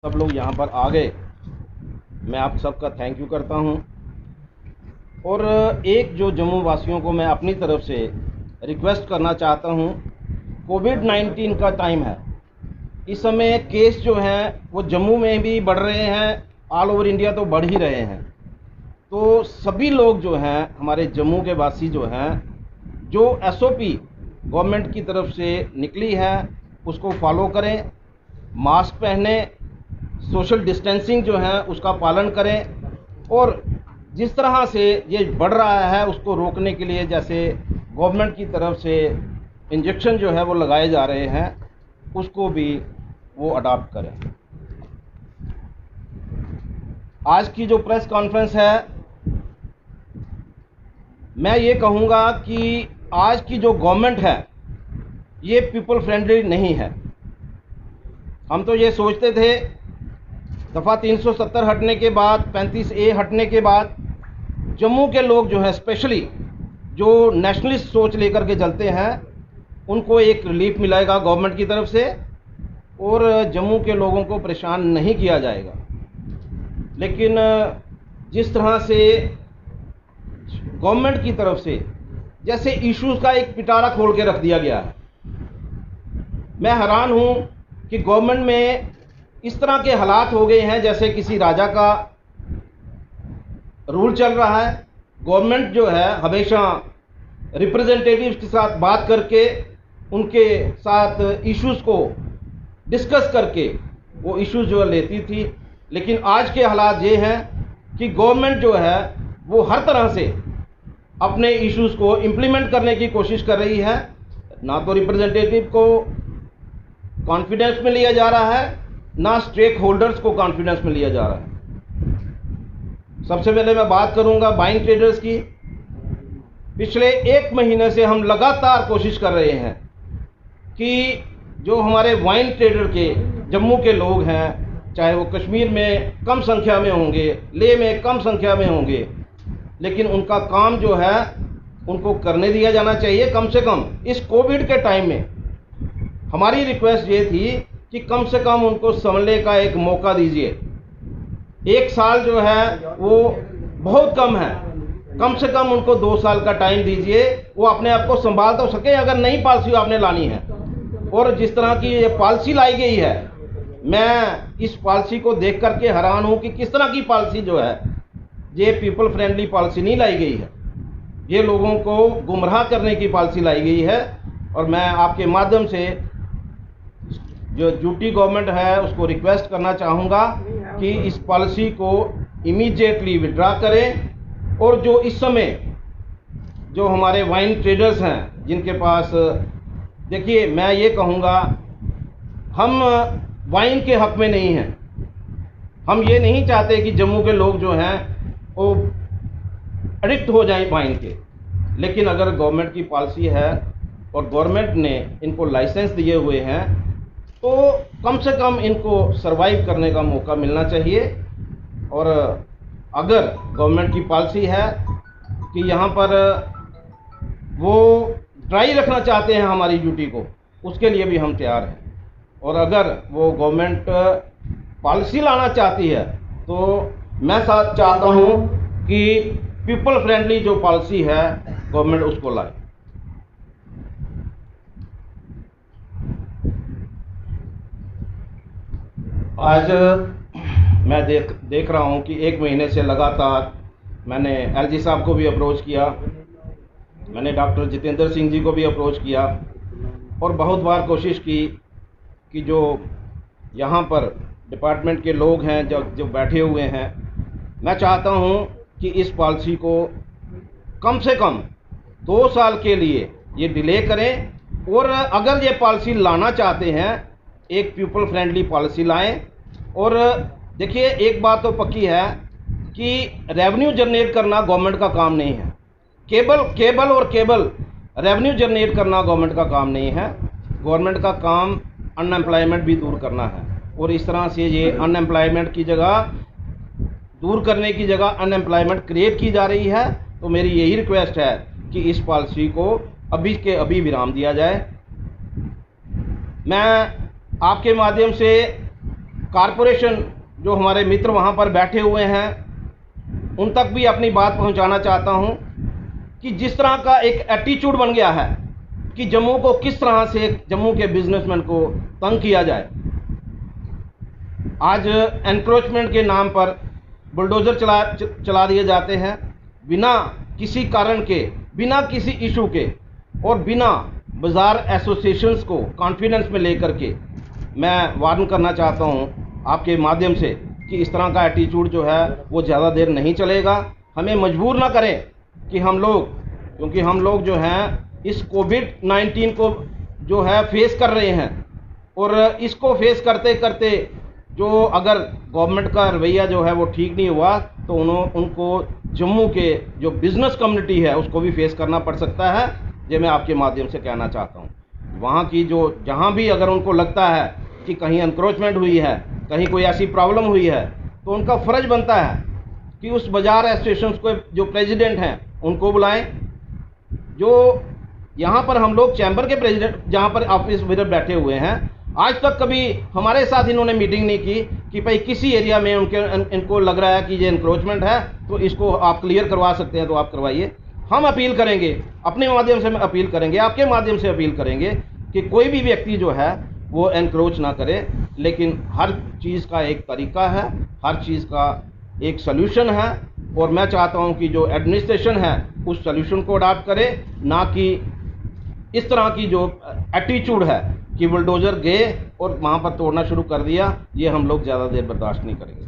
सब लोग यहाँ पर आ गए, मैं आप सबका थैंक यू करता हूँ। और एक जो जम्मू वासियों को मैं अपनी तरफ से रिक्वेस्ट करना चाहता हूँ, कोविड-19 का टाइम है। इस समय केस जो हैं वो जम्मू में भी बढ़ रहे हैं, ऑल ओवर इंडिया तो बढ़ ही रहे हैं। तो सभी लोग जो हैं, हमारे जम्मू के वासी जो हैं, जो एसओपी गवर्नमेंट की तरफ से निकली है उसको फॉलो करें, मास्क पहने, सोशल डिस्टेंसिंग जो है उसका पालन करें। और जिस तरह से ये बढ़ रहा है उसको रोकने के लिए जैसे गवर्नमेंट की तरफ से इंजेक्शन जो है वो लगाए जा रहे हैं, उसको भी वो अडॉप्ट करें। आज की जो प्रेस कॉन्फ्रेंस है, मैं ये कहूँगा कि आज की जो गवर्नमेंट है ये पीपल फ्रेंडली नहीं है। हम तो ये सोचते थे दफ़ा 370 हटने के बाद, 35A हटने के बाद जम्मू के लोग जो हैं, स्पेशली जो नेशनलिस्ट सोच लेकर के चलते हैं, उनको एक रिलीफ मिलेगा गवर्नमेंट की तरफ से और जम्मू के लोगों को परेशान नहीं किया जाएगा। लेकिन जिस तरह से गवर्नमेंट की तरफ से जैसे इश्यूज़ का एक पिटारा खोल के रख दिया गया है, मैं हैरान हूँ कि गवर्नमेंट में इस तरह के हालात हो गए हैं जैसे किसी राजा का रूल चल रहा है। गवर्नमेंट जो है हमेशा रिप्रेजेंटेटिव्स के साथ बात करके उनके साथ इश्यूज़ को डिस्कस करके वो इश्यूज़ जो लेती थी, लेकिन आज के हालात ये हैं कि गवर्नमेंट जो है वो हर तरह से अपने इश्यूज़ को इम्प्लीमेंट करने की कोशिश कर रही है। ना तो रिप्रेजेंटेटिव को कॉन्फिडेंस में लिया जा रहा है, ना स्टेक होल्डर्स को कॉन्फिडेंस में लिया जा रहा है। सबसे पहले मैं बात करूंगा वाइन ट्रेडर्स की। पिछले 1 महीने से हम लगातार कोशिश कर रहे हैं कि जो हमारे वाइन ट्रेडर के जम्मू के लोग हैं, चाहे वो कश्मीर में कम संख्या में होंगे, लेह में कम संख्या में होंगे, लेकिन उनका काम जो है उनको करने दिया जाना चाहिए। कम से कम इस कोविड के टाइम में हमारी रिक्वेस्ट ये थी कि कम से कम उनको संभलने का एक मौका दीजिए। 1 साल जो है वो बहुत कम है, कम से कम उनको 2 साल का टाइम दीजिए, वो अपने आप को संभाल तो सके अगर नई पॉलिसी आपने लानी है। और जिस तरह की ये पॉलिसी लाई गई है, मैं इस पॉलिसी को देख करके हैरान हूँ कि किस तरह की पॉलिसी जो है, ये पीपल फ्रेंडली पॉलिसी नहीं लाई गई है, ये लोगों को गुमराह करने की पॉलिसी लाई गई है। और मैं आपके माध्यम से जो यूटी गवर्नमेंट है उसको रिक्वेस्ट करना चाहूँगा कि इस पॉलिसी को इमीडिएटली विड्रा करें। और जो इस समय जो हमारे वाइन ट्रेडर्स हैं जिनके पास, देखिए मैं ये कहूँगा, हम वाइन के हक़ में नहीं हैं। हम ये नहीं चाहते कि जम्मू के लोग जो हैं वो एडिक्ट हो जाएं वाइन के। लेकिन अगर गवर्नमेंट की पॉलिसी है और गवर्नमेंट ने इनको लाइसेंस दिए हुए हैं तो कम से कम इनको सरवाइव करने का मौका मिलना चाहिए। और अगर गवर्नमेंट की पॉलिसी है कि यहाँ पर वो ड्राई रखना चाहते हैं हमारी ड्यूटी को, उसके लिए भी हम तैयार हैं। और अगर वो गवर्नमेंट पॉलिसी लाना चाहती है तो मैं साथ चाहता हूँ कि पीपल फ्रेंडली जो पॉलिसी है गवर्नमेंट उसको लाए। आज मैं देख रहा हूँ कि 1 महीने से लगातार मैंने एलजी साहब को भी अप्रोच किया, मैंने डॉक्टर जितेंद्र सिंह जी को भी अप्रोच किया और बहुत बार कोशिश की कि जो यहाँ पर डिपार्टमेंट के लोग हैं जो बैठे हुए हैं, मैं चाहता हूँ कि इस पॉलिसी को कम से कम 2 साल के लिए ये डिले करें। और अगर ये पॉलिसी लाना चाहते हैं, एक पीपल फ्रेंडली पॉलिसी लाएं। और देखिए एक बात तो पक्की है कि रेवेन्यू जनरेट करना गवर्नमेंट का काम नहीं है। केवल रेवेन्यू जनरेट करना गवर्नमेंट का काम नहीं है। गवर्नमेंट का काम अनएम्प्लॉयमेंट भी दूर करना है। और इस तरह से ये अनएम्प्लॉयमेंट की जगह, दूर करने की जगह अनएम्प्लॉयमेंट क्रिएट की जा रही है। तो मेरी यही रिक्वेस्ट है कि इस पॉलिसी को अभी के अभी विराम दिया जाए। मैं आपके माध्यम से कारपोरेशन जो हमारे मित्र वहाँ पर बैठे हुए हैं उन तक भी अपनी बात पहुँचाना चाहता हूँ कि जिस तरह का एक एटीट्यूड बन गया है कि जम्मू को किस तरह से जम्मू के बिजनेसमैन को तंग किया जाए। आज एनक्रोचमेंट के नाम पर बुलडोज़र चला दिए जाते हैं बिना किसी कारण के, बिना किसी इशू के और बिना बाज़ार एसोसिएशंस को कॉन्फिडेंस में लेकर के। मैं वार्न करना चाहता हूं आपके माध्यम से कि इस तरह का एटीट्यूड जो है वो ज़्यादा देर नहीं चलेगा। हमें मजबूर ना करें कि हम लोग, क्योंकि हम लोग जो हैं इस कोविड-19 को जो है फेस कर रहे हैं और इसको फेस करते करते जो अगर गवर्नमेंट का रवैया जो है वो ठीक नहीं हुआ तो उनको जम्मू के जो बिज़नेस कम्युनिटी है उसको भी फेस करना पड़ सकता है। ये मैं आपके माध्यम से कहना चाहता हूँ। वहाँ की जो जहाँ भी अगर उनको लगता है कि कहीं एनक्रोचमेंट हुई है, कहीं कोई ऐसी प्रॉब्लम हुई है, तो उनका फ़र्ज बनता है कि उस बाज़ार एसोसिएशन को जो प्रेसिडेंट हैं उनको बुलाएं। जो यहाँ पर हम लोग चैम्बर के प्रेसिडेंट जहाँ पर ऑफिस इधर बैठे हुए हैं, आज तक कभी हमारे साथ इन्होंने मीटिंग नहीं की कि भाई किसी एरिया में इनको लग रहा है कि ये एनक्रोचमेंट है तो इसको आप क्लियर करवा सकते हैं तो आप करवाइए। हम अपील करेंगे, अपने माध्यम से अपील करेंगे, आपके माध्यम से अपील करेंगे कि कोई भी व्यक्ति जो है वो एनक्रोच ना करे, लेकिन हर चीज़ का एक तरीका है, हर चीज़ का एक सल्यूशन है और मैं चाहता हूं कि जो एडमिनिस्ट्रेशन है उस सल्यूशन को अडॉप्ट करे, ना कि इस तरह की जो एटीट्यूड है कि बुलडोज़र गए और वहाँ पर तोड़ना शुरू कर दिया। ये हम लोग ज़्यादा देर बर्दाश्त नहीं करेंगे।